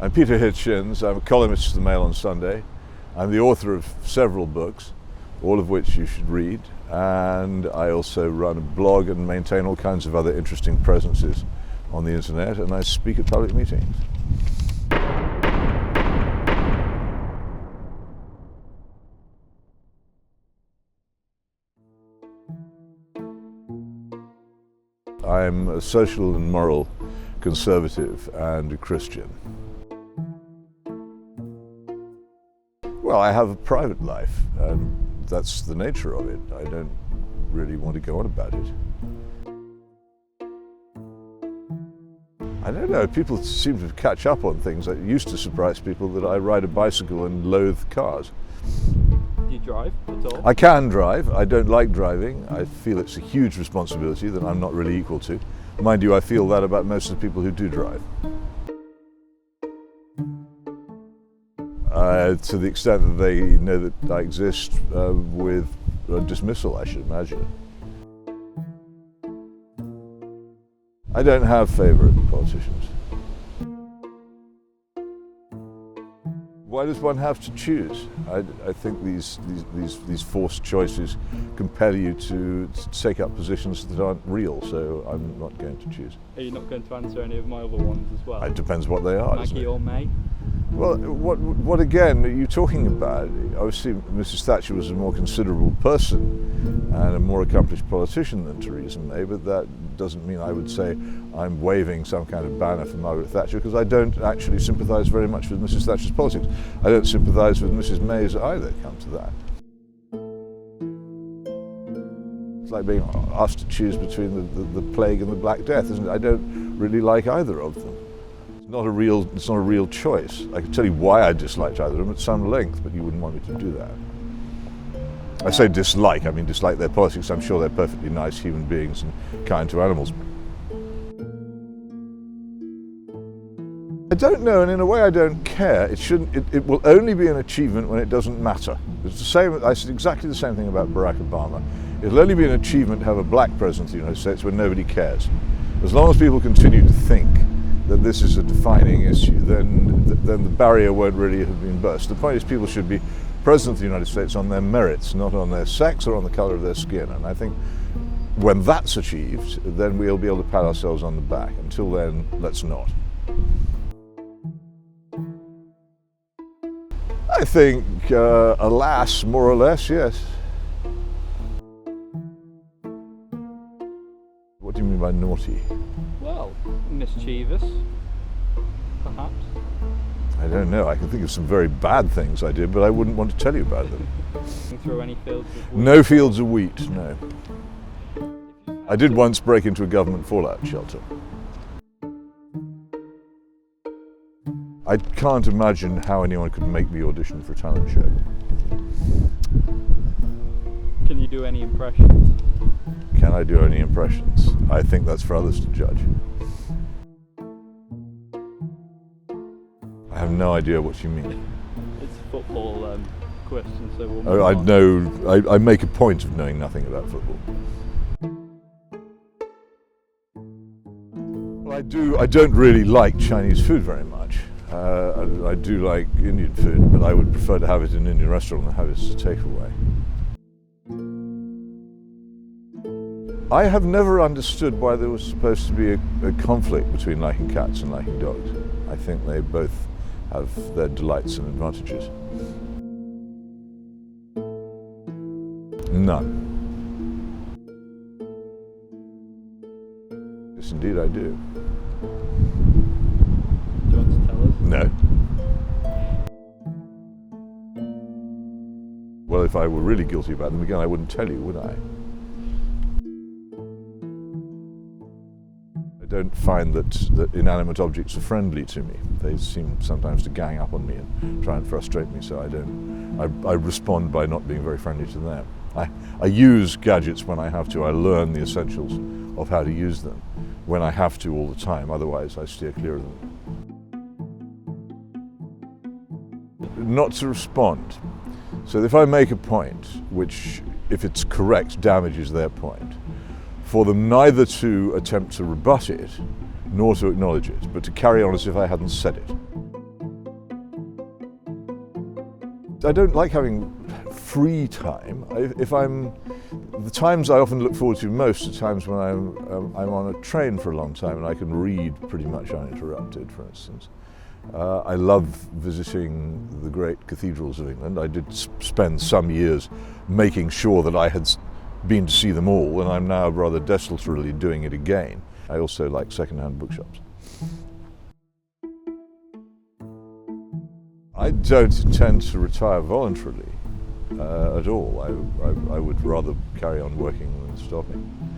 I'm Peter Hitchens. I'm a columnist for the Mail on Sunday. I'm the author of several books, all of which you should read, and I also run a blog and maintain all kinds of other interesting presences on the internet, and I speak at public meetings. I'm a social and moral conservative and a Christian. Well, I have a private life, and that's the nature of it. I don't really want to go on about it. I don't know, people seem to catch up on things. It used to surprise people that I ride a bicycle and loathe cars. Do you drive at all? I can drive. I don't like driving. I feel it's a huge responsibility that I'm not really equal to. Mind you, I feel that about most of the people who do drive. To the extent that they know that I exist with dismissal, I should imagine. I don't have favourite politicians. Why does one have to choose? I think these forced choices compel you to take up positions that aren't real, so I'm not going to choose. Are you not going to answer any of my other ones as well? It depends what they are. Maggie or May? Well, what again are you talking about? Obviously, Mrs. Thatcher was a more considerable person and a more accomplished politician than Theresa May, but that doesn't mean I would say I'm waving some kind of banner for Margaret Thatcher, because I don't actually sympathise very much with Mrs. Thatcher's politics. I don't sympathise with Mrs. May's either, come to that. It's like being asked to choose between the plague and the Black Death, isn't it? I don't really like either of them. It's not a real choice. I can tell you why I disliked either of them at some length, but you wouldn't want me to do that. I say dislike, I mean dislike their politics. I'm sure they're perfectly nice human beings and kind to animals. I don't know, and in a way I don't care. It will only be an achievement when it doesn't matter. It's the same. I said exactly the same thing about Barack Obama. It'll only be an achievement to have a black president of the United States when nobody cares. As long as people continue to think that this is a defining issue, then the barrier won't really have been burst. The point is, people should be president of the United States on their merits, not on their sex or on the colour of their skin. And I think when that's achieved, then we'll be able to pat ourselves on the back. Until then, let's not. I think, alas, more or less, yes. What do you mean by naughty? Well, mischievous, perhaps. I don't know. I can think of some very bad things I did, but I wouldn't want to tell you about them. Through any fields of wheat? No fields of wheat, no. I did once break into a government fallout shelter. I can't imagine how anyone could make me audition for a talent show. Can you do any impressions? Can I do any impressions? I think that's for others to judge. I have no idea what you mean. It's a football question, so we'll Oh, I make a point of knowing nothing about football. Well, I don't really like Chinese food very much. I do like Indian food, but I would prefer to have it in an Indian restaurant than have it as a takeaway. I have never understood why there was supposed to be a conflict between liking cats and liking dogs. I think they both have their delights and advantages. None. Yes, indeed I do. Do you want to tell us? No. Well, if I were really guilty about them, again, I wouldn't tell you, would I? I don't find that inanimate objects are friendly to me. They seem sometimes to gang up on me and try and frustrate me, so I respond by not being very friendly to them. I use gadgets when I have to. I learn the essentials of how to use them when I have to all the time, otherwise I steer clear of them. Not to respond. So if I make a point, which, if it's correct, damages their point, for them neither to attempt to rebut it, nor to acknowledge it, but to carry on as if I hadn't said it. I don't like having free time. The times I often look forward to most are times when I'm on a train for a long time and I can read pretty much uninterrupted, for instance. I love visiting the great cathedrals of England. I did spend some years making sure that I had been to see them all, and I'm now rather desultorily doing it again. I also like second-hand bookshops. I don't intend to retire voluntarily at all. I would rather carry on working than stopping.